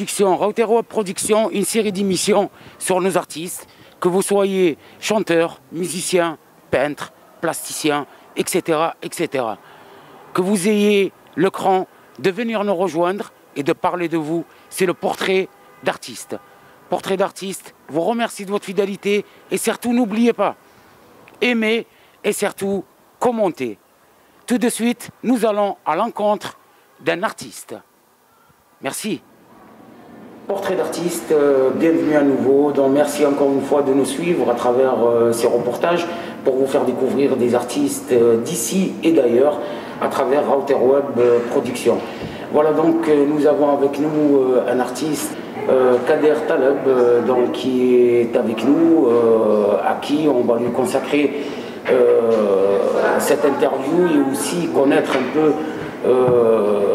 Production, Rauterweb Production, une série d'émissions sur nos artistes, que vous soyez chanteur, musicien, peintre, plasticien, etc., etc. Que vous ayez le cran de venir nous rejoindre et de parler de vous, c'est le portrait d'artiste. Portrait d'artiste, vous remercie de votre fidélité et surtout n'oubliez pas, aimez et surtout commentez. Tout de suite, nous allons à l'encontre d'un artiste. Merci. Portrait d'artiste, bienvenue à nouveau. Donc merci encore une fois de nous suivre à travers ces reportages pour vous faire découvrir des artistes d'ici et d'ailleurs à travers Rauterweb Production. Voilà donc nous avons avec nous un artiste, Kader Taleb, donc, qui est avec nous, à qui on va lui consacrer cette interview et aussi connaître un peu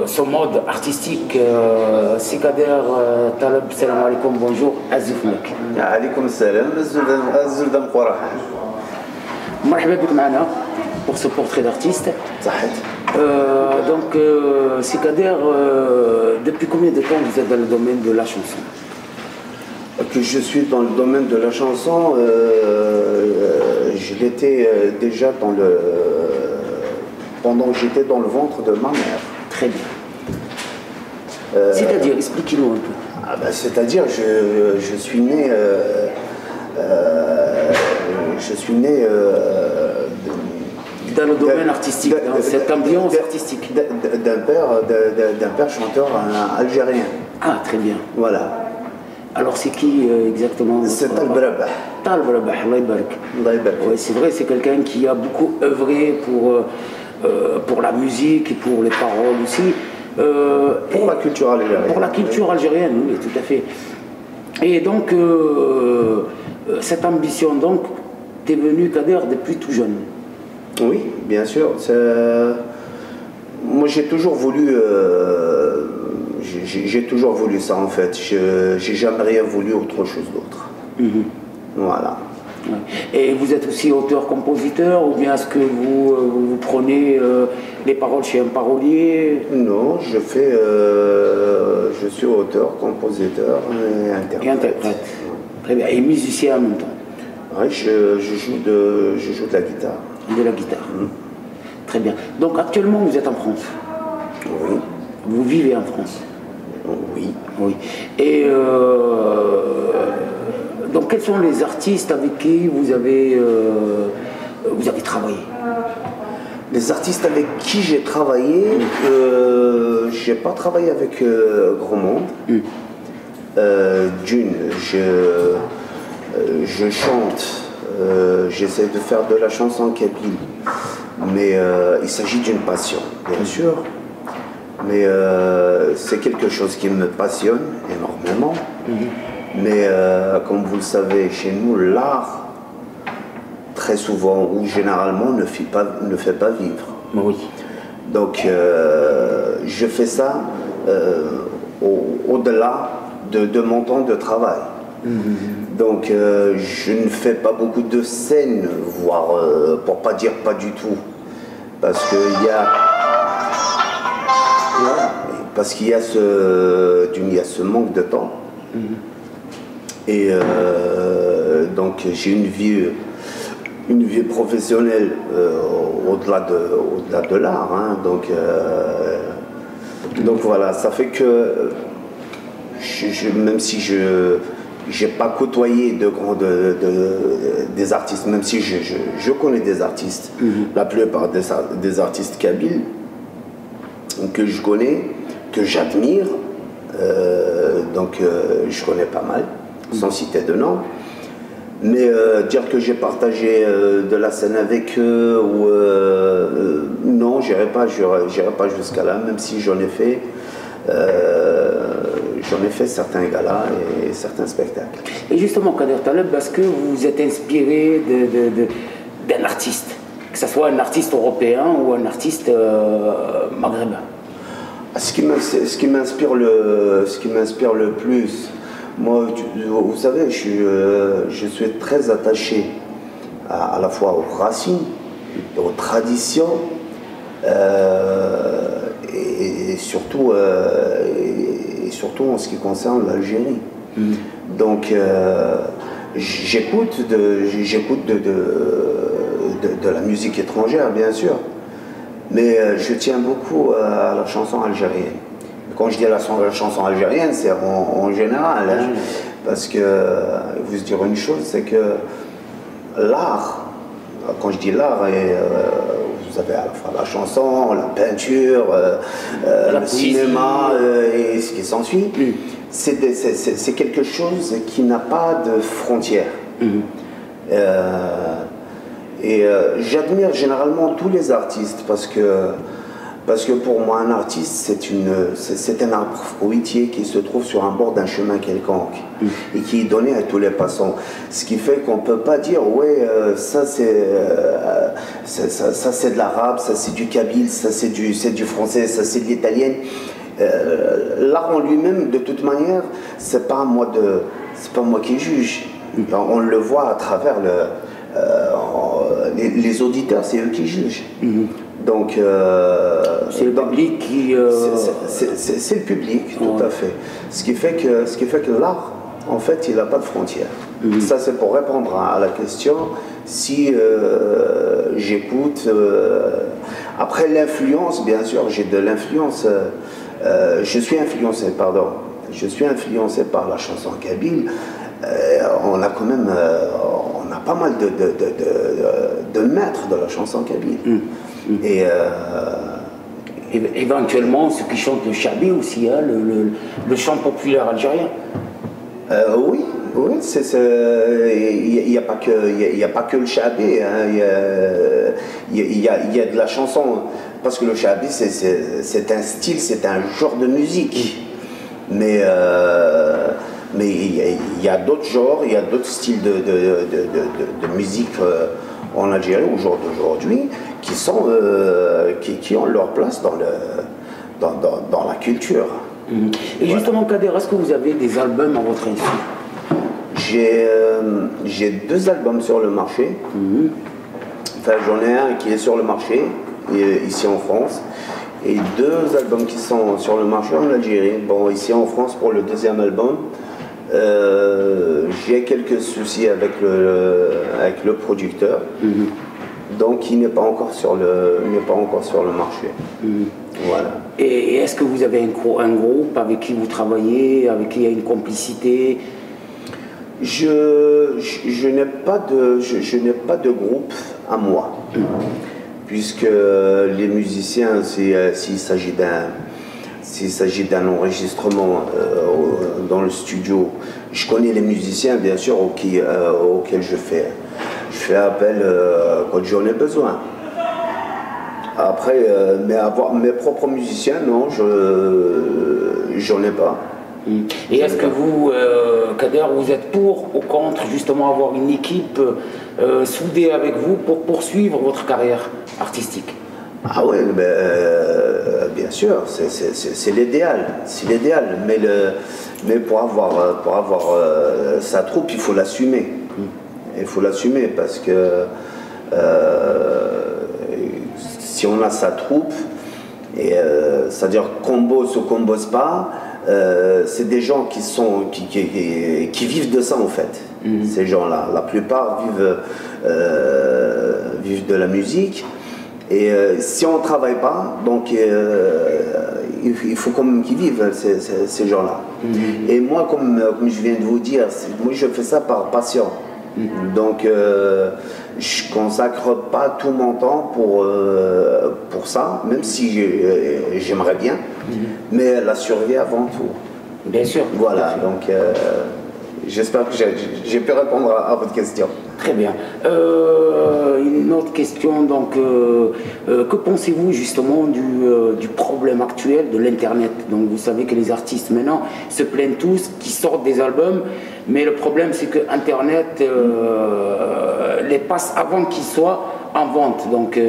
son mode artistique. C'est Kader Taleb, salam alaikum, bonjour, azifnek. Alaikum salam, azulda mqouraha. Marhaba bik معنا pour ce portrait d'artiste. Donc, c'est Kader, depuis combien de temps vous êtes dans le domaine de la chanson? Que je suis dans le domaine de la chanson, je l'étais déjà pendant que j'étais dans le ventre de ma mère. Très bien. C'est-à-dire, expliquez-nous un peu. C'est-à-dire, je suis né dans le domaine artistique, dans cette ambiance artistique. D'un père chanteur algérien. Ah, très bien. Voilà. Alors c'est qui exactement? C'est Taleb Rabah. Taleb Rabah, Allah ybarak. Oui, c'est vrai, c'est quelqu'un qui a beaucoup œuvré pour la musique et pour les paroles aussi. Pour la culture algérienne. Pour la culture algérienne, oui, tout à fait. Et donc, cette ambition, donc, t'es venu, Kader, depuis tout jeune. Oui, bien sûr. Moi, j'ai toujours voulu ça, en fait. J'ai jamais rien voulu autre chose d'autre. Voilà. Et vous êtes aussi auteur-compositeur, ou bien est-ce que vous prenez les paroles chez un parolier? Non, je suis auteur, compositeur et interprète. Et interprète. Très bien. Et musicien en même temps? Oui, je joue de la guitare. De la guitare. Très bien. Donc actuellement vous êtes en France? Oui. Vous vivez en France? Oui. Oui. Et donc quels sont les artistes avec qui vous avez travaillé? Les artistes avec qui j'ai travaillé, j'ai pas travaillé avec grand monde. D'une, je chante. J'essaie de faire de la chanson kabyle, mais il s'agit d'une passion, bien sûr, mais c'est quelque chose qui me passionne énormément. Mais comme vous le savez, chez nous, l'art, très souvent ou généralement, ne fait pas vivre. Oui. Donc, je fais ça au-delà de mon temps de travail. Donc je ne fais pas beaucoup de scènes, voire pour pas dire pas du tout, parce qu'il y a ce manque de temps. Et donc j'ai une vie professionnelle au-delà de l'art, hein. Donc voilà, ça fait que même si j'ai pas côtoyé des artistes, même si je connais des artistes, la plupart des artistes kabyles que je connais, que j'admire, donc je connais pas mal, sans citer de nom. Mais dire que j'ai partagé de la scène avec eux, non, j'irai pas jusqu'à là, même si j'en ai fait certains galas et certains spectacles. Et justement, Kader Taleb, est-ce que vous êtes inspiré d'un artiste, que ce soit un artiste européen ou un artiste maghrébin? Ce qui m'inspire le plus, moi, vous savez, je suis très attaché à la fois aux racines, aux traditions, et surtout et surtout en ce qui concerne l'Algérie. Donc j'écoute de la musique étrangère, bien sûr, mais je tiens beaucoup à la chanson algérienne. Quand je dis la chanson algérienne, c'est en général, hein, parce que vous dire une chose, c'est que l'art, quand je dis l'art, vous avez à la fois la chanson, la peinture, le cinéma et ce qui s'ensuit, c'est quelque chose qui n'a pas de frontières. J'admire généralement tous les artistes parce que pour moi, un artiste, c'est un arbre fruitier qui se trouve sur un bord d'un chemin quelconque et qui est donné à tous les passants. Ce qui fait qu'on ne peut pas dire, ouais, ça c'est de l'arabe, ça c'est du kabyle, ça c'est du français, ça c'est de l'italien. L'art en lui-même, de toute manière, c'est pas moi qui juge. On le voit à travers les auditeurs, c'est eux qui jugent. Donc, c'est le public qui... C'est le public, tout à fait. Ce qui fait que l'art, en fait, il n'a pas de frontières. Ça, c'est pour répondre à la question. Si j'écoute... après l'influence, bien sûr, j'ai de l'influence. Je suis influencé par la chanson kabyle. On a quand même... on a pas mal de maîtres de la chanson kabyle. Et éventuellement, ceux qui chantent le chabi aussi, hein, le chant populaire algérien. Oui, il n'y a pas que le chabi, hein, il y a de la chanson, parce que le chabi c'est un style, c'est un genre de musique, mais il y a d'autres genres, il y a d'autres styles de musique en Algérie au jour d'aujourd'hui qui ont leur place dans la culture. Et justement, Kader, est-ce que vous avez des albums à votre insu? J'ai 2 albums sur le marché. Enfin, j'en ai un qui est sur le marché, ici en France, et 2 albums qui sont sur le marché en Algérie. Bon, ici en France, pour le 2e album, j'ai quelques soucis avec le producteur. Donc il n'est pas encore sur le marché. Voilà. Et est-ce que vous avez un groupe avec qui vous travaillez, avec qui il y a une complicité? Je n'ai pas de groupe à moi, puisque les musiciens, s'il s'agit d'un enregistrement dans le studio, je connais les musiciens bien sûr auxquels je fais appel quand j'en ai besoin. Après, mais avoir mes propres musiciens, non, j'en ai pas. Et est-ce que vous, Kader, vous êtes pour ou contre justement avoir une équipe soudée avec vous pour poursuivre votre carrière artistique? Ah oui, bien sûr, c'est l'idéal, mais pour avoir sa troupe, il faut l'assumer. Il faut l'assumer parce que si on a sa troupe, c'est-à-dire qu'on bosse ou qu'on bosse pas, c'est des gens qui vivent de ça en fait. Ces gens-là, la plupart vivent de la musique. Et si on ne travaille pas, donc il faut quand même qu'ils vivent, ces gens-là. Et moi, comme je viens de vous dire, moi je fais ça par passion. Donc je consacre pas tout mon temps pour ça, même si j'aimerais bien, mais la survie avant tout. Bien sûr. Voilà, donc j'espère que j'ai pu répondre à votre question. Très bien. Une autre question, donc, que pensez-vous justement du problème actuel de l'Internet? Donc vous savez que les artistes maintenant se plaignent tous qu'ils sortent des albums, mais le problème c'est que Internet les passe avant qu'ils soient en vente. Donc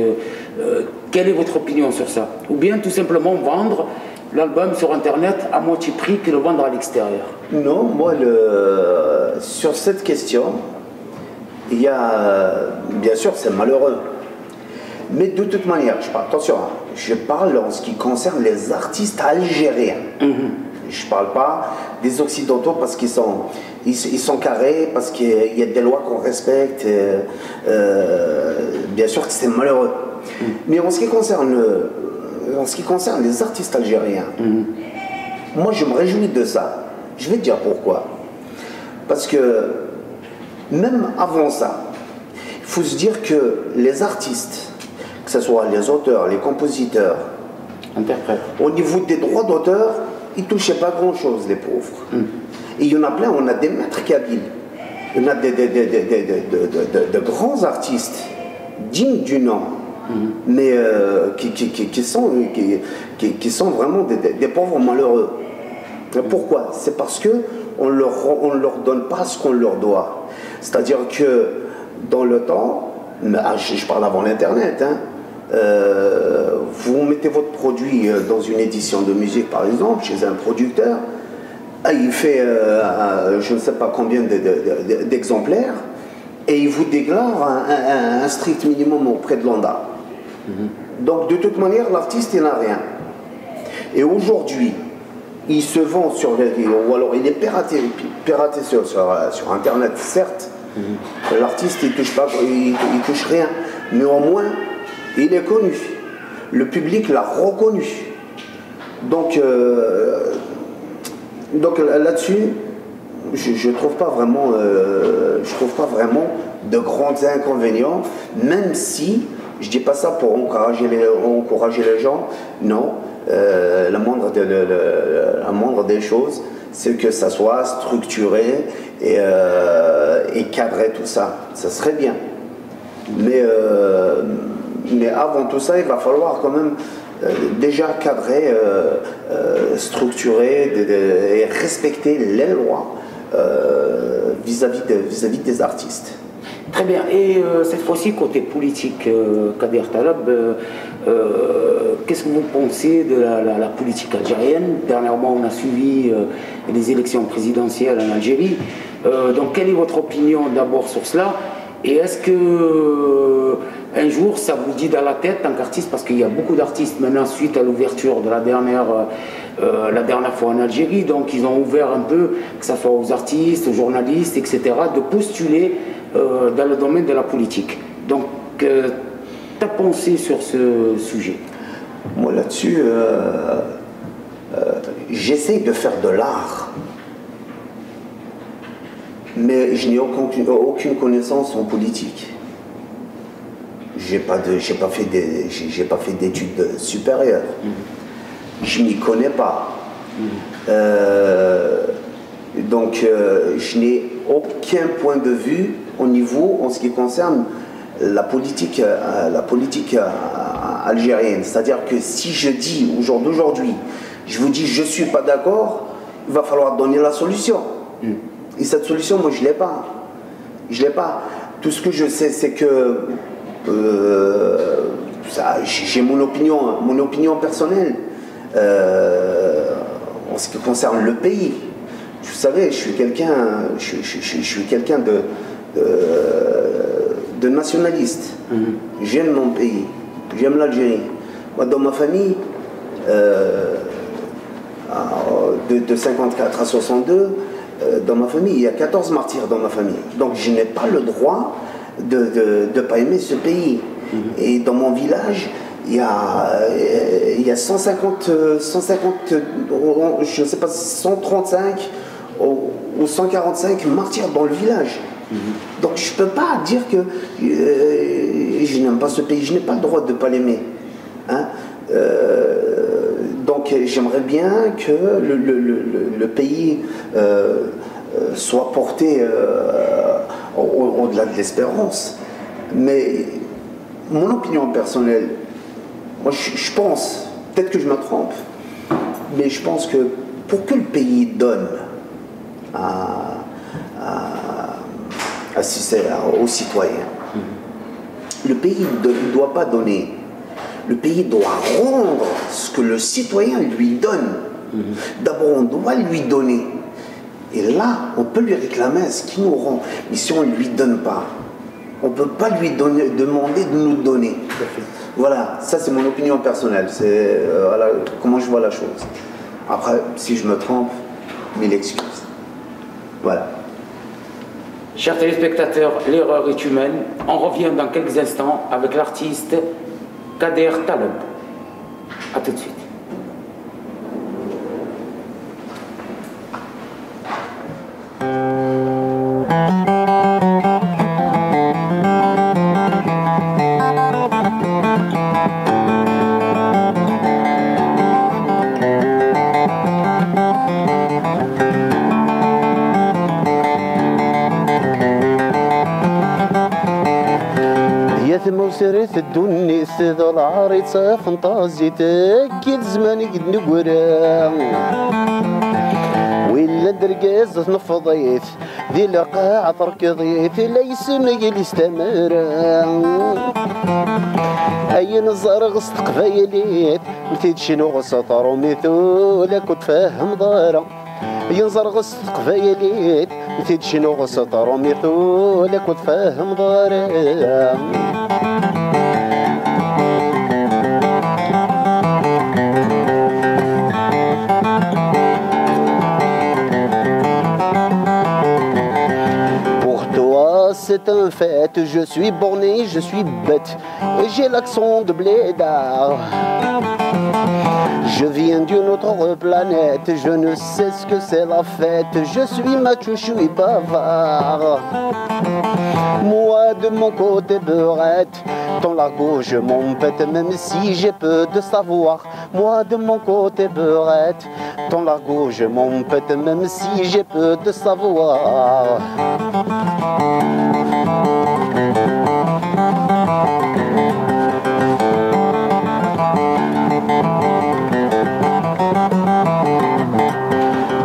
quelle est votre opinion sur ça? Ou bien tout simplement vendre l'album sur Internet à moitié prix que le vendre à l'extérieur? Non, moi, sur cette question, il y a, bien sûr, c'est malheureux. Mais de toute manière, attention, je parle en ce qui concerne les artistes algériens. Je ne parle pas des Occidentaux parce qu'ils sont carrés, parce qu'il y a des lois qu'on respecte. Bien sûr que c'est malheureux. Mais en ce qui concerne les artistes algériens, moi je me réjouis de ça. Je vais te dire pourquoi. Parce que même avant ça, il faut se dire que les artistes, que ce soit les auteurs, les compositeurs, interprètes, au niveau des droits d'auteur, ils ne touchaient pas grand-chose, les pauvres. Et il y en a plein, on a des maîtres kabyles, il y en a de grands artistes dignes du nom, mais qui sont vraiment des pauvres malheureux. Pourquoi? C'est parce qu'on ne leur donne pas ce qu'on leur doit. C'est-à-dire que dans le temps, je parle avant l'Internet, hein, vous mettez votre produit dans une édition de musique par exemple, chez un producteur, il fait je ne sais pas combien d'exemplaires et il vous déclare un strict minimum auprès de l'ONDA. Donc de toute manière l'artiste il n'a rien. Et aujourd'hui il se vend sur les, ou alors il est piraté sur internet certes. L'artiste il touche pas, il touche rien, mais au moins il est connu, le public l'a reconnu. Donc là-dessus, je trouve pas vraiment de grands inconvénients, même si je dis pas ça pour encourager les gens, non. La moindre des choses, c'est que ça soit structuré et cadré tout ça. Ça serait bien. Mais avant tout ça, il va falloir quand même déjà cadrer, structurer et respecter les lois vis-à-vis des artistes. Très bien. Et cette fois-ci, côté politique, Kader Taleb, qu'est-ce que vous pensez de la politique algérienne? Dernièrement, on a suivi les élections présidentielles en Algérie. Donc, quelle est votre opinion d'abord sur cela? Et est-ce que un jour, ça vous dit dans la tête, en tant qu'artiste, parce qu'il y a beaucoup d'artistes maintenant, suite à l'ouverture de la dernière fois en Algérie, donc ils ont ouvert un peu, que ce soit aux artistes, aux journalistes, etc., de postuler dans le domaine de la politique. Donc, t'as pensé sur ce sujet? Moi là-dessus, j'essaye de faire de l'art, mais je n'ai aucune connaissance en politique. J'ai pas fait d'études supérieures. Je m'y connais pas. Donc je n'ai aucun point de vue en ce qui concerne la politique algérienne. C'est-à-dire que si je dis au jour d'aujourd'hui, je vous dis je suis pas d'accord, il va falloir donner la solution. Et cette solution, moi je l'ai pas. Je l'ai pas. Tout ce que je sais, c'est que j'ai mon opinion personnelle en ce qui concerne le pays. Vous savez, je suis quelqu'un de nationaliste. J'aime mon pays, j'aime l'Algérie. Moi, dans ma famille, de 54 à 62, dans ma famille, il y a 14 martyrs dans ma famille. Donc je n'ai pas le droit de ne pas aimer ce pays. Et dans mon village, il y a 150, je ne sais pas, 135 ou 145 martyrs dans le village. Donc je ne peux pas dire que je n'aime pas ce pays, je n'ai pas le droit de ne pas l'aimer. Hein? Donc j'aimerais bien que le pays soit porté au-delà de l'espérance. Mais mon opinion personnelle, moi je pense, peut-être que je me trompe, mais je pense que pour que le pays donne aux citoyens, le pays ne doit pas donner. Le pays doit rendre ce que le citoyen lui donne. D'abord, on doit lui donner. Et là, on peut lui réclamer ce qu'il nous rend. Mais si on ne lui donne pas, on ne peut pas lui demander de nous donner. Voilà, ça c'est mon opinion personnelle. C'est voilà, comment je vois la chose. Après, si je me trompe, mille excuses. Voilà. Chers téléspectateurs, l'erreur est humaine. On revient dans quelques instants avec l'artiste Kader Taleb. A tout de suite. سرت الدنيا ذا العريسة فانتازيتك كل زمان قد نقرا ولا درقاز نفضيت ذي لقاع تركضيت ليس مقل استمر أي نظر غصت قفايليت مثيد شنو غسطر ومثولك وتفهم ضارة ينظر غصت قفايليت مثيد شنو غسطر ومثولك وتفهم ضارة C'est un fait, je suis borné, je suis bête et j'ai l'accent de blédard. Je viens d'une autre planète, je ne sais ce que c'est la fête. Je suis macho, je suis bavard. Moi de mon côté beurette, ton l'argot je m'embête même si j'ai peu de savoir. Moi de mon côté beurette, ton l'argot je m'embête même si j'ai peu de savoir.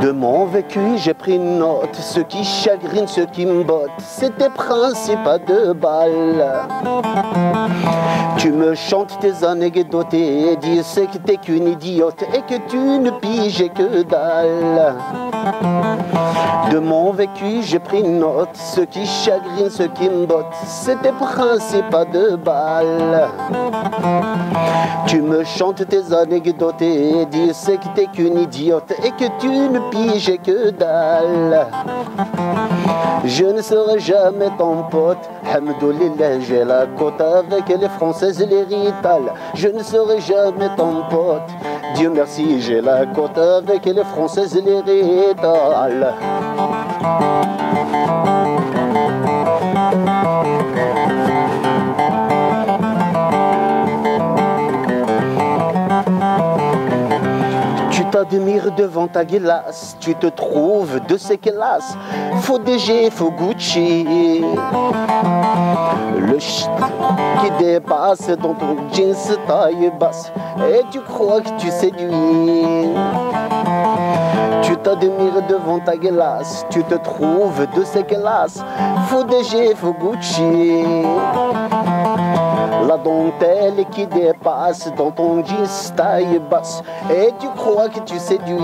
De mon vécu, j'ai pris note, ce qui chagrine, ce qui me botte, c'est tes principes à deux balles. Tu me chantes tes anecdotes et dis c'est que t'es qu'une idiote et que tu ne piges que dalle. De mon vécu, j'ai pris note, ce qui chagrine, ce qui me botte, c'est tes principes à deux balles. Tu me chantes tes anecdotes et dis c'est que t'es qu'une idiote et que tu ne piges que dalle. Je ne serai jamais ton pote, Hamdoulillah, j'ai la côte avec les Françaises et les Ritales. Je ne serai jamais ton pote, Dieu merci, j'ai la côte avec les Françaises et les Ritales. Tu t'admires devant ta glace, tu te trouves de ces classes, faux DG, faux Gucci. Le shit qui dépasse dans ton jeans taille basse, et tu crois que tu séduis. Tu t'admires devant ta glace, tu te trouves de ces classes, faux DG, faux Gucci. La dentelle qui dépasse dans ton jeans taille basse, et tu crois que tu séduis.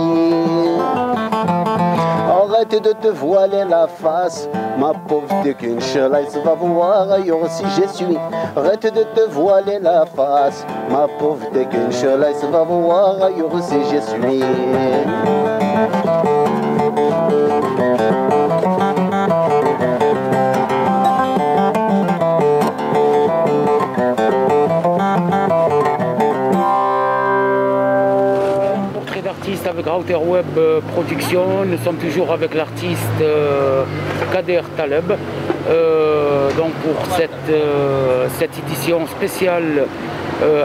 Arrête de te voiler la face, ma pauvre t'es qu'une chelasse, va voir ailleurs si je suis. Arrête de te voiler la face, ma pauvre t'es qu'une chelasse, va voir ailleurs si je suis. Avec Router Web Production, nous sommes toujours avec l'artiste Kader Taleb donc pour cette édition spéciale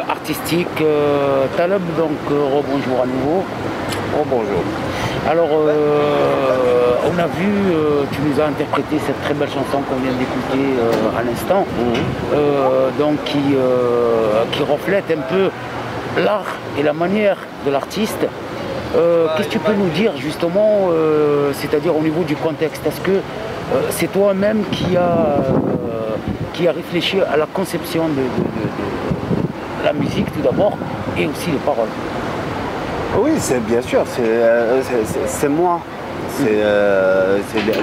artistique. Taleb, donc rebonjour à nouveau. Rebonjour. Alors on a vu, tu nous as interprété cette très belle chanson qu'on vient d'écouter à l'instant, donc qui reflète un peu l'art et la manière de l'artiste. Qu'est-ce que tu peux nous dire justement, c'est-à-dire au niveau du contexte? Est-ce que c'est toi-même qui a réfléchi à la conception de la musique tout d'abord et aussi les paroles? Oui, c'est bien sûr, c'est moi. C'est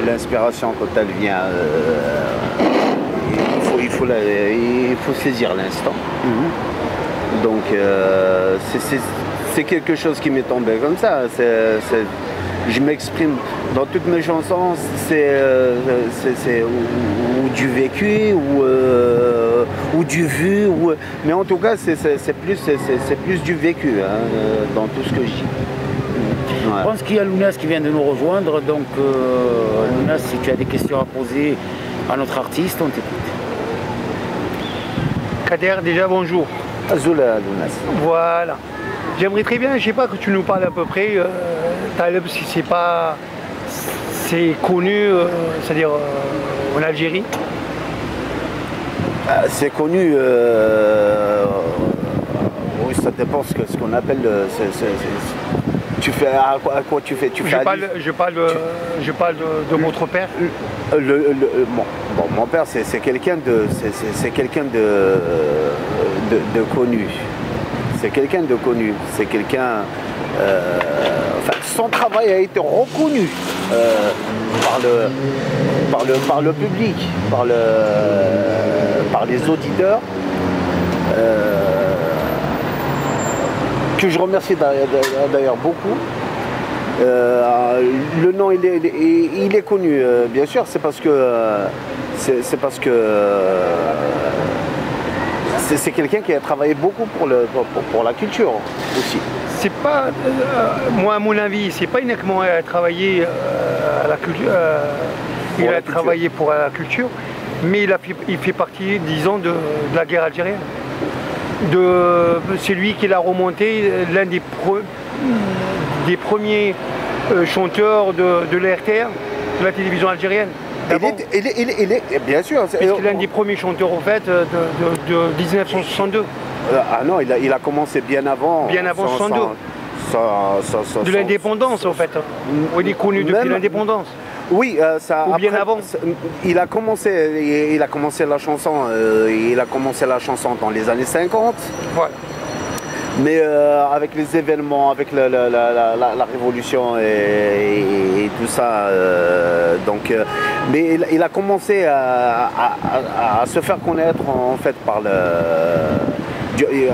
l'inspiration quand elle vient. Il faut saisir l'instant. Donc c'est c'est quelque chose qui m'est tombé comme ça. Je m'exprime dans toutes mes chansons, c'est ou du vécu ou du vu, mais en tout cas c'est plus du vécu hein, dans tout ce que je dis. Ouais. Je pense qu'il y a Lounas qui vient de nous rejoindre, donc Lounas, si tu as des questions à poser à notre artiste, on t'écoute. Kader, déjà bonjour. Azoula Lounas. Voilà. J'aimerais très bien, je sais pas, que tu nous parles à peu près, Taleb, si c'est connu, c'est-à-dire en Algérie. C'est connu, oui, ça dépend ce qu'on appelle, tu fais à quoi tu fais, je parle de votre père. Bon, mon père c'est quelqu'un de connu. C'est quelqu'un de connu. C'est quelqu'un. Enfin, son travail a été reconnu par le public, par les auditeurs. Que je remercie d'ailleurs beaucoup. Le nom il est connu, bien sûr, c'est parce que c'est quelqu'un qui a travaillé beaucoup pour la culture aussi. C'est pas, moi à mon avis, c'est pas uniquement travailler à la culture. Il a travaillé pour la culture, mais il fait partie, disons, de la guerre algérienne. C'est lui qui l'a remonté, l'un des premiers chanteurs de l'RTR, de la télévision algérienne. Il est bien sûr. C'est l'un des premiers chanteurs en fait de 1962. Ah non, il a commencé bien avant. Bien avant 62. De l'indépendance en fait. Il est connu depuis l'indépendance. Oui, ça. Ou bien avant. Il a commencé la chanson. Il a commencé la chanson dans les années 50. Voilà. Mais avec les événements, avec la révolution et tout ça, mais il a commencé à se faire connaître en fait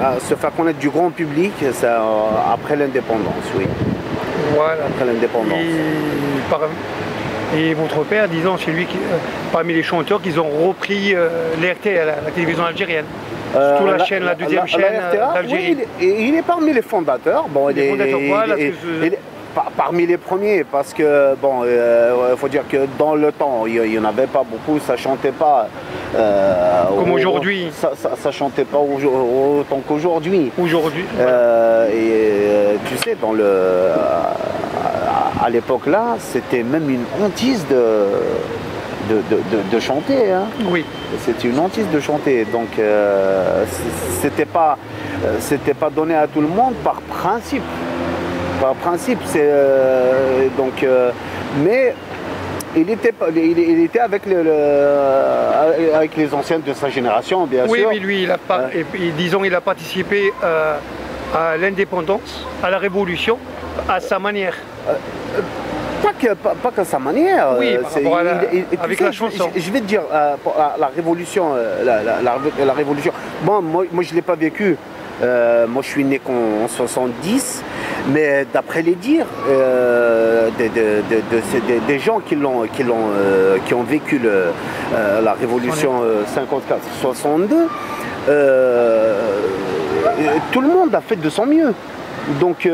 à se faire connaître du grand public après l'indépendance, oui. Voilà. Après l'indépendance. Et votre père, disons, c'est lui qui, parmi les chanteurs qui ont repris l'RTR, la télévision algérienne. Surtout la chaîne, la deuxième chaîne d'Algérie. Oui, il est parmi les fondateurs. Bon, parmi les premiers, parce que bon, faut dire que dans le temps, il n'y en avait pas beaucoup, ça chantait pas. Comme aujourd'hui. Ça chantait pas autant qu'aujourd'hui. Aujourd'hui. Tu sais, à l'époque là, c'était même une hantise de chanter. Hein. Oui. C'était une hantise de chanter. Donc c'était pas donné à tout le monde par principe. Par principe, mais il était avec les anciens de sa génération, bien sûr. Oui, mais lui, il a participé à l'indépendance, à la révolution, à sa manière. Pas qu'à sa manière. Oui, avec la chanson. Je vais te dire, la révolution, la révolution. Bon, moi je ne l'ai pas vécu. Moi je suis né en 70, mais d'après les dires des gens qui ont vécu la révolution 54-62, tout le monde a fait de son mieux. Donc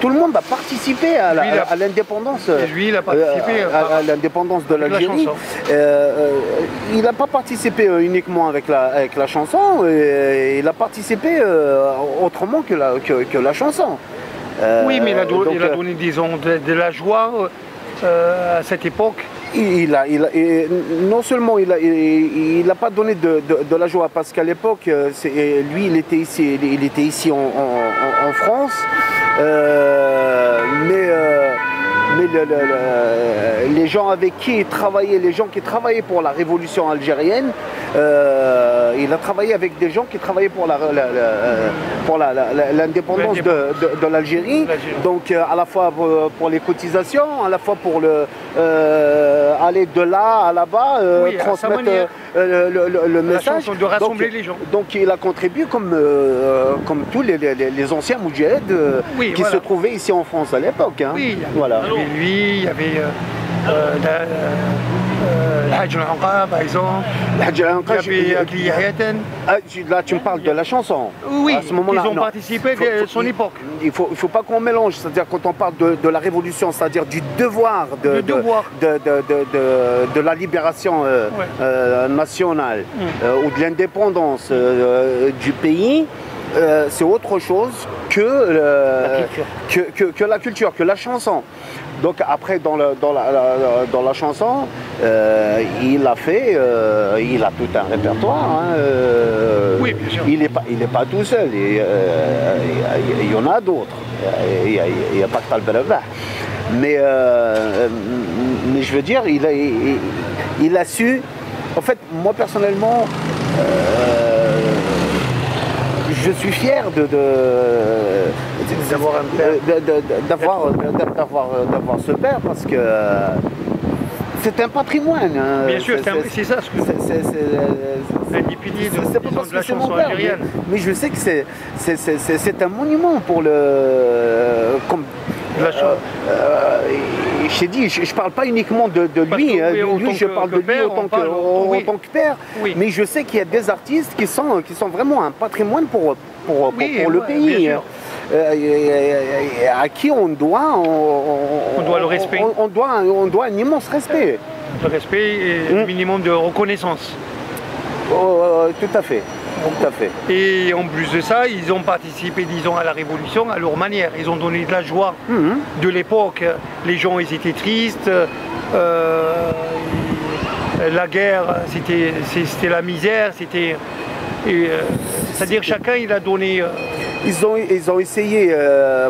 tout le monde a participé à l'indépendance. Lui, il a participé à l'indépendance de l'Algérie. Il n'a pas participé uniquement avec la chanson. Il a participé autrement que la chanson. Oui, mais il a donné, disons, de la joie à cette époque. Non seulement il n'a pas donné de la joie, parce qu'à l'époque, lui il était ici en France, mais les gens avec qui il travaillait, les gens qui travaillaient pour la révolution algérienne, il a travaillé avec des gens qui travaillaient pour l'indépendance de l'Algérie, donc à la fois pour les cotisations, à la fois pour aller de là à là-bas, Oui, à sa transmettre manière. le message. chanson de rassembler les gens. Donc il a contribué comme tous les anciens moudjaheds Oui, qui voilà. se trouvaient ici en France à l'époque. Hein. Oui, Voilà. il y avait lui, il y avait Hajj al-Anqa, par exemple. Il y Il y avait Akli Yahyatan. Là, tu me parles de la chanson. Oui, À ce moment-là, ils ont non. participé à son époque. Il faut pas qu'on mélange, c'est-à-dire quand on parle de la révolution, c'est-à-dire du devoir de la libération nationale ou de l'indépendance du pays, c'est autre chose que la culture, que la chanson. Donc après dans la chanson, il a tout un répertoire. Hein, Oui, bien sûr. Il est pas tout seul. Il y en a d'autres. Il n'y a pas que Talbelabah. Mais je veux dire, il a su. En fait, moi personnellement, je suis fier D'avoir un père. d'avoir ce père parce que c'est un patrimoine. Hein. Bien sûr, c'est ça ce que un des piliers c'est pas de parce la que c'est mon chanson père, algérienne. mais je sais que c'est un monument pour le. Comme, La chanson. je t'ai dit, je parle pas uniquement de Parce lui, que, hein, oui, en lui tant je que parle de lui père, en tant on parle, oui. en tant que père, Oui. mais je sais qu'il y a des artistes qui sont vraiment un patrimoine pour Oui, le ouais, pays. bien sûr. À qui on doit le respect. on doit un immense respect. Le respect et un minimum de reconnaissance. Tout à fait. Tout à fait. Et en plus de ça, ils ont participé, disons, à la révolution à leur manière. Ils ont donné de la joie de l'époque. Les gens, ils étaient tristes. La guerre, c'était la misère. C'est-à-dire chacun, il a donné. Ils ont essayé,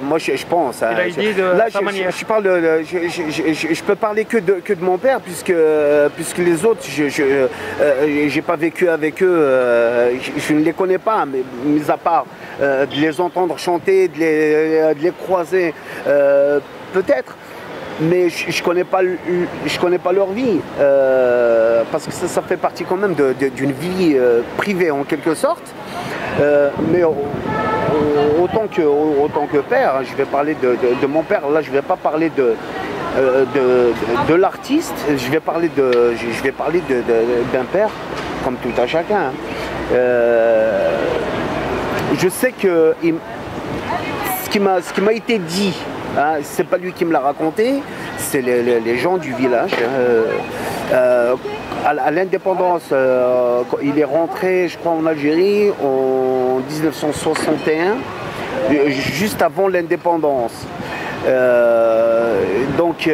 moi je pense. Il a aidé de là, sa manière. Je peux parler que de mon père puisque les autres, j'ai pas vécu avec eux, je ne les connais pas, mais mis à part de les entendre chanter, de les croiser, peut-être. Mais je connais pas leur vie parce que ça fait partie quand même d'une vie privée en quelque sorte. Mais autant que père, je vais parler de mon père. Là, je vais pas parler de l'artiste. Je vais parler d'un père comme tout à chacun. Je sais que ce qui m'a été dit. Hein, c'est pas lui qui me l'a raconté, c'est les gens du village. À l'indépendance, il est rentré, je crois, en Algérie en 1961, juste avant l'indépendance. Donc,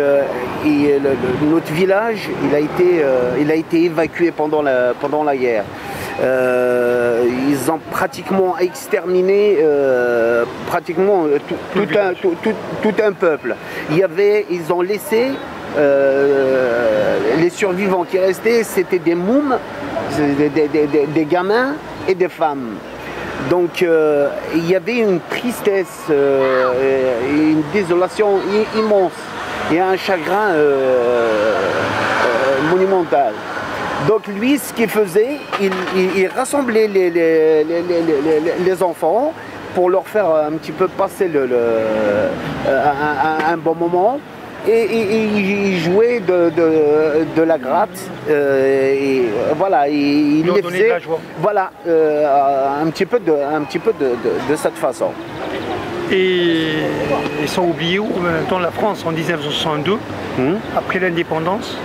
notre village, il a été évacué pendant la guerre. Ils ont pratiquement exterminé tout un peuple. Ils ont laissé les survivants qui restaient, c'était des mômes, des gamins et des femmes. Donc il y avait une tristesse, une désolation immense et un chagrin monumental. Donc lui, ce qu'il faisait, il rassemblait les enfants pour leur faire un petit peu passer un bon moment. Et il jouait de la gratte. Et voilà, il les faisait. Voilà, un petit peu de cette façon. Et sans oublier dans la France en 1962, après l'indépendance.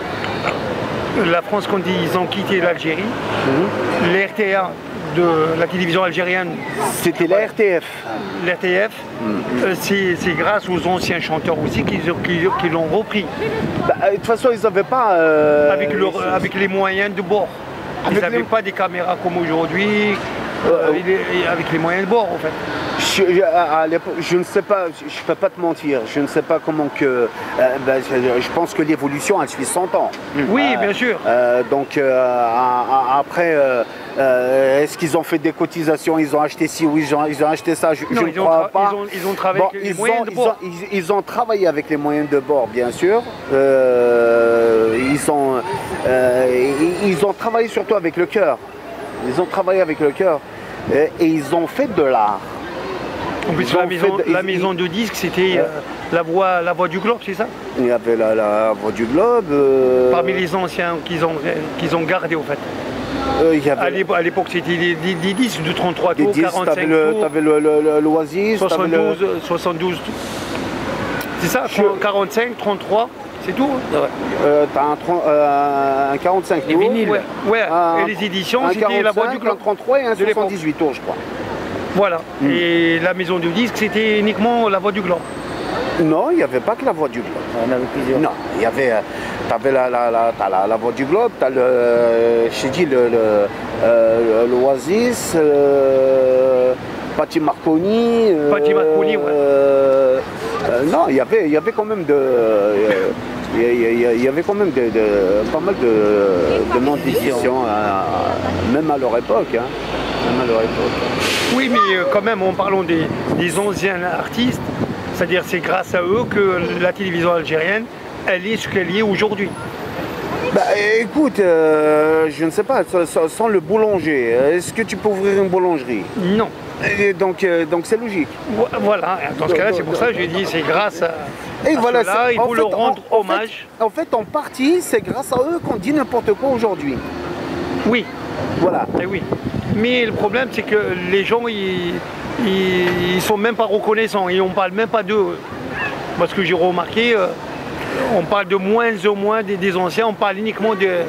La France, quand ils ont quitté l'Algérie, l'RTA de la télévision algérienne. C'était la RTF. L'RTF, c'est grâce aux anciens chanteurs aussi qui l'ont repris. De toute façon, ils n'avaient pas. Avec les moyens de bord. Ils n'avaient pas des caméras comme aujourd'hui, avec les moyens de bord en fait. Je ne sais pas, je ne peux pas te mentir, je ne sais pas comment que... je pense que l'évolution, elle suit 100 ans. Oui, bien sûr. Donc après, est-ce qu'ils ont fait des cotisations, ils ont acheté ci ou ils ont acheté ça, je ne crois pas. Ils ont travaillé avec les moyens de bord. Ils ont travaillé avec les moyens de bord, bien sûr. Ils ont travaillé surtout avec le cœur. Ils ont travaillé avec le cœur. Et ils ont fait de l'art. En plus, la maison de disques, c'était la voix du globe, c'est ça? Il y avait la voix du globe. Parmi les anciens qu'ils ont gardés, au fait. À l'époque, c'était des disques de 33 tours, 45 tours. Tu avais l'Oasis. 72. C'est ça, 45, 33. C'est tout, t'as un 45 tours. Ouais. Et les éditions, c'était la voix du globe. Un 33 et un 78 tours, je crois. Voilà. Et la maison de disques, c'était uniquement la voix du globe. Non, il n'y avait pas que la voix du globe. On avait plusieurs. Non, il y avait... T'avais la voix du globe, t'as l'Oasis, Patti Marconi. Patti Marconi, ouais. Non, il y avait quand même il y avait quand même pas mal de noms d'éditions, même à leur époque. Oui, mais quand même, en parlant des anciens artistes, c'est-à-dire c'est grâce à eux que la télévision algérienne, elle est ce qu'elle est aujourd'hui. Bah écoute, je ne sais pas, sans le boulanger, est-ce que tu peux ouvrir une boulangerie? Non. Et donc c'est logique. Voilà, dans ce cas-là, c'est pour ça que j'ai dit, c'est grâce à voilà, cela, il faut leur rendre hommage. En fait, en partie, c'est grâce à eux qu'on dit n'importe quoi aujourd'hui. Oui. Voilà. Et oui. Mais le problème, c'est que les gens, ils sont même pas reconnaissants et on parle même pas d'eux. Parce que j'ai remarqué, on parle de moins en moins des anciens, on parle uniquement des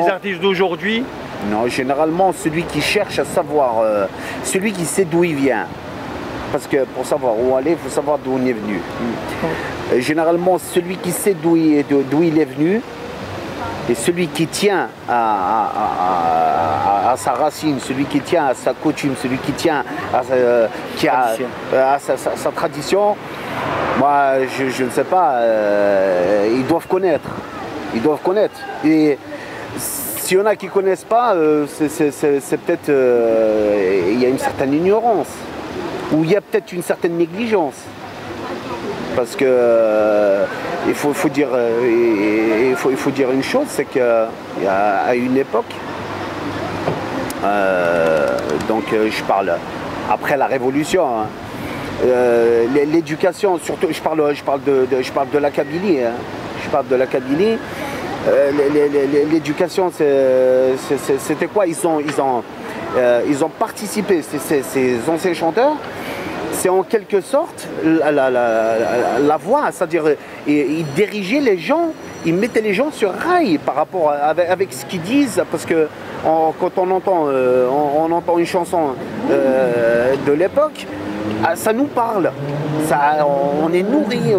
artistes d'aujourd'hui. Non, généralement, celui qui cherche à savoir, celui qui sait d'où il vient. Parce que pour savoir où aller, il faut savoir d'où on est venu. Généralement, celui qui sait d'où il est venu, et celui qui tient à sa racine, celui qui tient à sa coutume, celui qui tient à sa tradition, moi, je ne sais pas, ils doivent connaître. Ils doivent connaître. Et s'il y en a qui ne connaissent pas, c'est peut-être... il y a une certaine ignorance. Ou il y a peut-être une certaine négligence. Parce que il faut dire une chose, c'est qu'à une époque, donc je parle après la Révolution, hein, l'éducation, surtout je parle de la Kabylie, hein, je parle de la Kabylie. L'éducation, c'était quoi? Ils ont participé, ces anciens chanteurs. C'est en quelque sorte la voix, c'est-à-dire ils dirigeaient les gens, ils mettaient les gens sur rail par rapport avec ce qu'ils disent, parce que quand on entend une chanson de l'époque, ça nous parle, on est nourri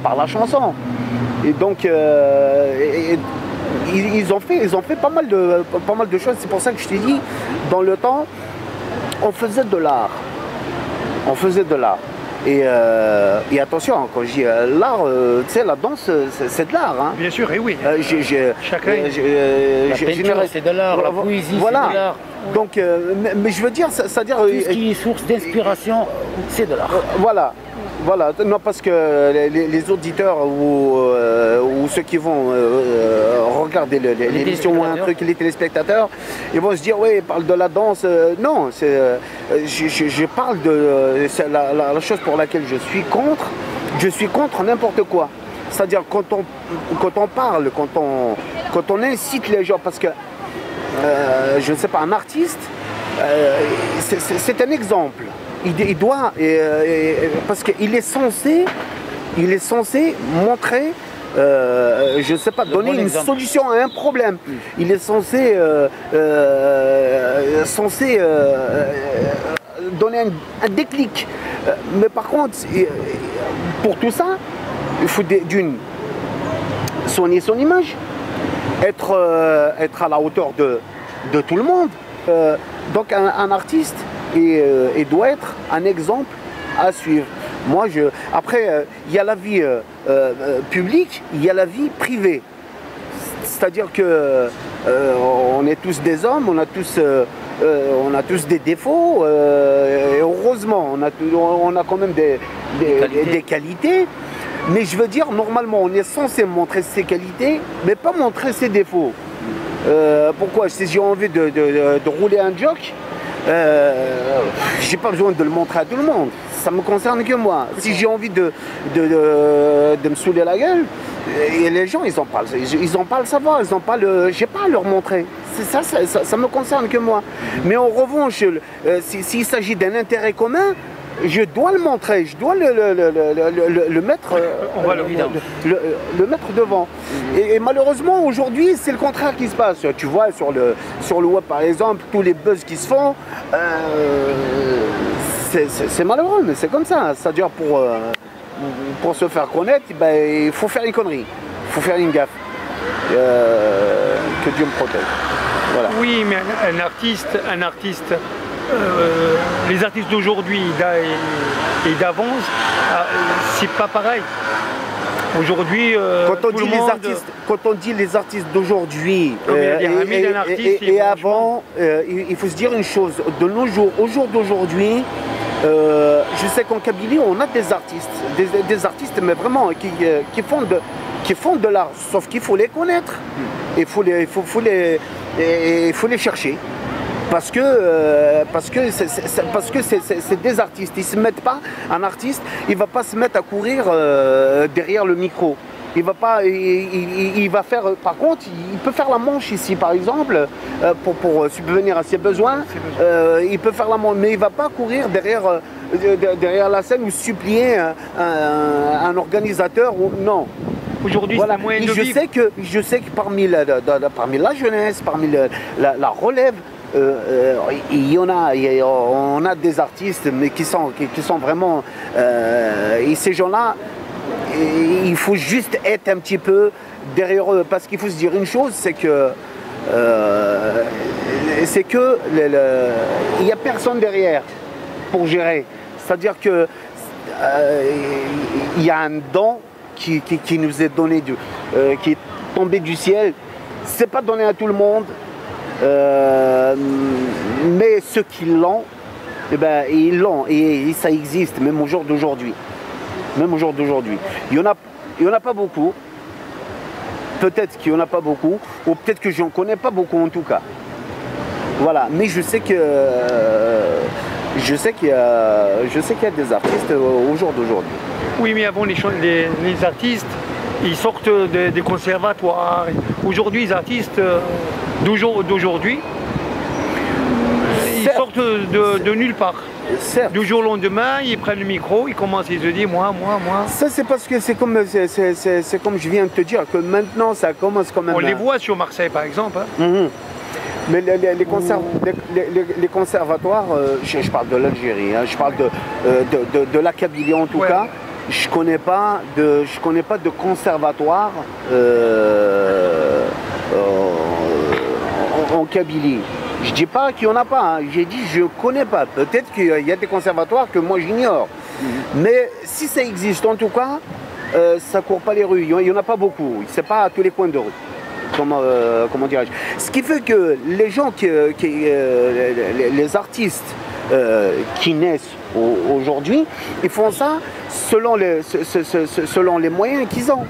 par la chanson. Et donc ils ont fait pas mal de choses. C'est pour ça que je t'ai dit, dans le temps, on faisait de l'art. Et attention, quand je dis l'art, tu sais, la danse, c'est de l'art. Hein. Bien sûr, et oui. Chacun. La peinture, c'est de l'art, la poésie, voilà. C'est de l'art. Donc, mais je veux dire, c'est-à-dire... Tout ce qui est source d'inspiration, c'est de l'art. Voilà, non, parce que les auditeurs ou ceux qui vont regarder l'émission ou un truc, les téléspectateurs, ils vont se dire, oui, ils parlent de la danse. Non, je parle de la chose pour laquelle je suis contre. Je suis contre n'importe quoi. C'est-à-dire quand on parle, quand on incite les gens, parce que, je ne sais pas, un artiste, c'est un exemple. Il doit, parce qu'il est censé montrer, je ne sais pas, donner une solution à un problème. Il est censé donner un déclic. Mais par contre, pour tout ça, il faut soigner son image, être à la hauteur de tout le monde. Donc un artiste il doit être un exemple à suivre. Moi, après, il y a la vie publique, il y a la vie privée. C'est-à-dire que on est tous des hommes, on a tous des défauts. Et heureusement, on a quand même des qualités. Mais je veux dire, normalement, on est censé montrer ses qualités, mais pas montrer ses défauts. Pourquoi? Si j'ai envie de rouler un joke, j'ai pas besoin de le montrer à tout le monde. Ça me concerne que moi. Si j'ai envie de me saouler la gueule, et les gens, ils ont pas le savoir, ils ont pas le, j'ai pas à leur montrer. Ça me concerne que moi. Mais en revanche, s'il s'agit d'un intérêt commun, je dois le montrer, je dois le mettre, le mettre devant. Et malheureusement, aujourd'hui, c'est le contraire qui se passe. Tu vois, sur le web, par exemple, tous les buzz qui se font, c'est malheureux, mais c'est comme ça. C'est-à-dire, pour se faire connaître, ben, il faut faire une connerie, il faut faire une gaffe. Que Dieu me protège. Voilà. Oui, mais un artiste, les artistes d'aujourd'hui et d'avance, c'est pas pareil. Aujourd'hui, quand on dit les artistes d'aujourd'hui et avant, il faut se dire une chose. De nos jours, au jour d'aujourd'hui, je sais qu'en Kabylie, on a des artistes, mais vraiment qui font de l'art. Sauf qu'il faut les connaître. Il faut les chercher. Parce que c'est des artistes. Ils se mettent pas, un artiste, il va pas se mettre à courir derrière le micro. Il va pas, il va faire. Par contre, il peut faire la manche ici, par exemple, pour subvenir à ses besoins. Il peut faire la manche, mais il va pas courir derrière la scène ou supplier un organisateur. Non. Aujourd'hui, voilà. C'est un moyen de vivre. Je sais que parmi la jeunesse, parmi la relève, on a des artistes, mais qui sont vraiment. Et ces gens-là, il faut juste être un petit peu derrière eux, parce qu'il faut se dire une chose, c'est que il n'y a personne derrière pour gérer. C'est-à-dire que il y a un don qui nous est donné, qui est tombé du ciel. C'est pas donné à tout le monde, mais ceux qui l'ont, eh ben, ils l'ont, et ça existe même au jour d'aujourd'hui. Même au jour d'aujourd'hui. Il y en a pas beaucoup. Peut-être qu'il n'y en a pas beaucoup, ou peut-être que j'en connais pas beaucoup en tout cas. Voilà, mais je sais qu'il y a des artistes au jour d'aujourd'hui. Oui, mais avant les artistes, ils sortent des conservatoires. Aujourd'hui, les artistes d'aujourd'hui, ils sortent de nulle part. Certes. Du jour au lendemain, ils prennent le micro, ils commencent, ils se disent moi. Ça, c'est parce que c'est comme je viens de te dire, que maintenant ça commence quand même. On les voit sur Marseille par exemple. Hein. Mm-hmm. Mais les conservatoires, je parle de l'Algérie, hein, je parle de la Kabylie en tout cas. Je connais pas de conservatoire en Kabylie. Je dis pas qu'il n'y en a pas, hein. J'ai dit je connais pas. Peut-être qu'il y a des conservatoires que moi j'ignore. Mais si ça existe en tout cas, ça court pas les rues. Il n'y en a pas beaucoup. C'est pas à tous les coins de rue. Comment dirais-je? Ce qui fait que les gens les artistes qui naissent aujourd'hui, ils font ça selon les moyens qu'ils ont.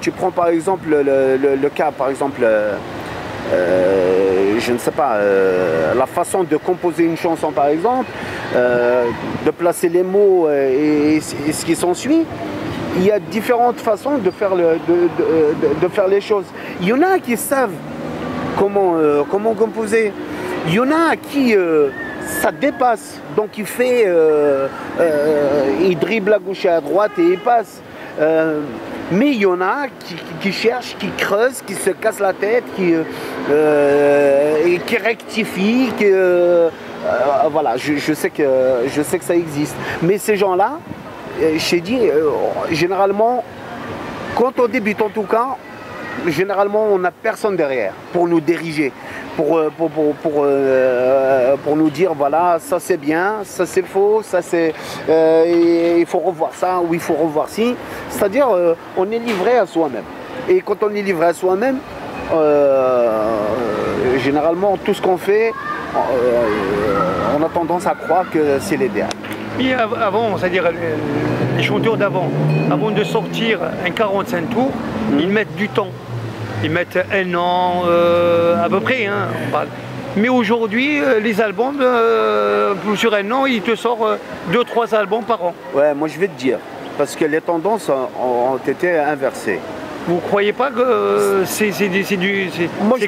Tu prends par exemple le cas, par exemple, je ne sais pas, la façon de composer une chanson par exemple, de placer les mots et ce qui s'ensuit. Il y a différentes façons de faire les choses. Il y en a qui savent comment composer. Il y en a à qui ça dépasse. Donc il dribble à gauche et à droite et il passe. Mais il y en a qui cherchent, qui creusent, qui se cassent la tête, qui rectifient. Voilà, je sais que ça existe. Mais ces gens-là, je t'ai dit, généralement, quand on débute en tout cas, généralement on n'a personne derrière pour nous diriger. pour nous dire voilà, ça c'est bien, ça c'est faux, ça c'est il faut revoir ça ou il faut revoir ci. C'est-à-dire on est livré à soi-même. Et quand on est livré à soi-même, généralement tout ce qu'on fait, on a tendance à croire que c'est l'idéal. Mais avant, c'est-à-dire les chanteurs d'avant, avant de sortir un 45 tours, ils mettent du temps. Ils mettent 1 an à peu près, hein, on parle. Mais aujourd'hui, les albums, sur 1 an, ils te sortent 2-3 albums par an. Ouais, moi je vais te dire, parce que les tendances ont été inversées. Vous croyez pas que c'est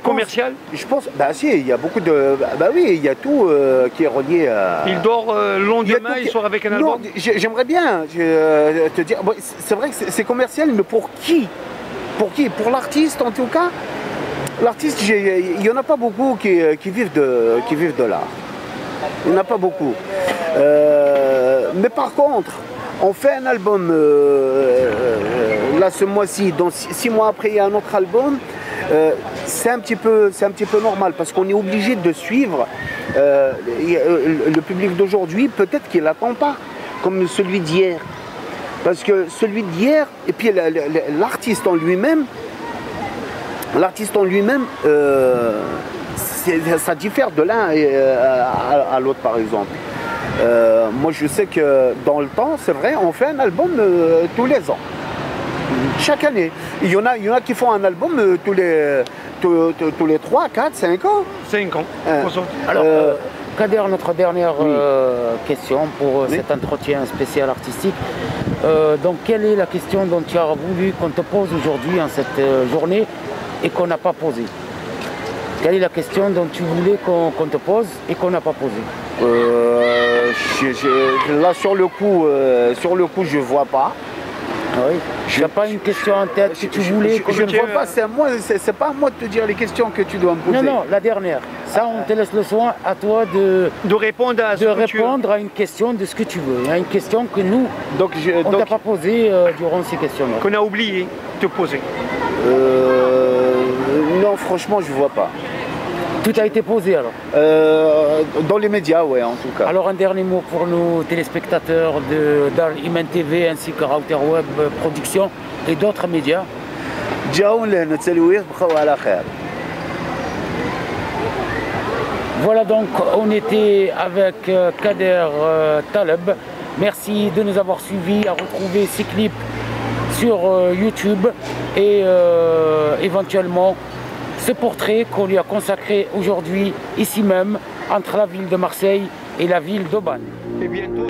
commercial? Je pense, bah si, il y a beaucoup de, bah oui, il y a tout qui est relié à... Il dort le lendemain, il sort avec un album? Non, j'aimerais bien te dire, bon, c'est vrai que c'est commercial, mais pour qui? Pour qui? Pour l'artiste en tout cas. L'artiste, il n'y en a pas beaucoup qui vivent de l'art. Il n'y en a pas beaucoup. Mais par contre, on fait un album là ce mois-ci, donc 6 mois après il y a un autre album, c'est un petit peu normal parce qu'on est obligé de suivre le public d'aujourd'hui, peut-être qu'il n'attend pas comme celui d'hier. Parce que celui d'hier, et puis l'artiste en lui-même, ça diffère de l'un à l'autre par exemple. Moi je sais que dans le temps, c'est vrai, on fait un album tous les ans. Chaque année. Il y en a qui font un album tous les 3, 4, 5 ans. 5 ans. Alors, Kader, notre dernière question pour cet entretien spécial artistique. Donc, quelle est la question dont tu as voulu qu'on te pose aujourd'hui en cette journée et qu'on n'a pas posée? Quelle est la question dont tu voulais qu'on te pose et qu'on n'a pas posée? Là, sur le coup, je vois pas. Oui. Il n'y a pas une question en tête que tu voulais je ne vois pas, c'est pas à moi de te dire les questions que tu dois me poser. Non, la dernière. Ça, on te laisse le soin à toi de répondre à une question de ce que tu veux. Il y a une question que nous, on ne t'a pas posée durant ces questions-là. Qu'on a oublié de te poser. Non, franchement, je ne vois pas. Tout a été posé alors? Dans les médias, ouais, en tout cas. Alors un dernier mot pour nos téléspectateurs de Dar Iman TV ainsi que Router Web Production et d'autres médias. Voilà donc, on était avec Kader Taleb. Merci de nous avoir suivis, à retrouver ces clips sur YouTube et éventuellement ce portrait qu'on lui a consacré aujourd'hui, ici même, entre la ville de Marseille et la ville d'Oban. Et bientôt.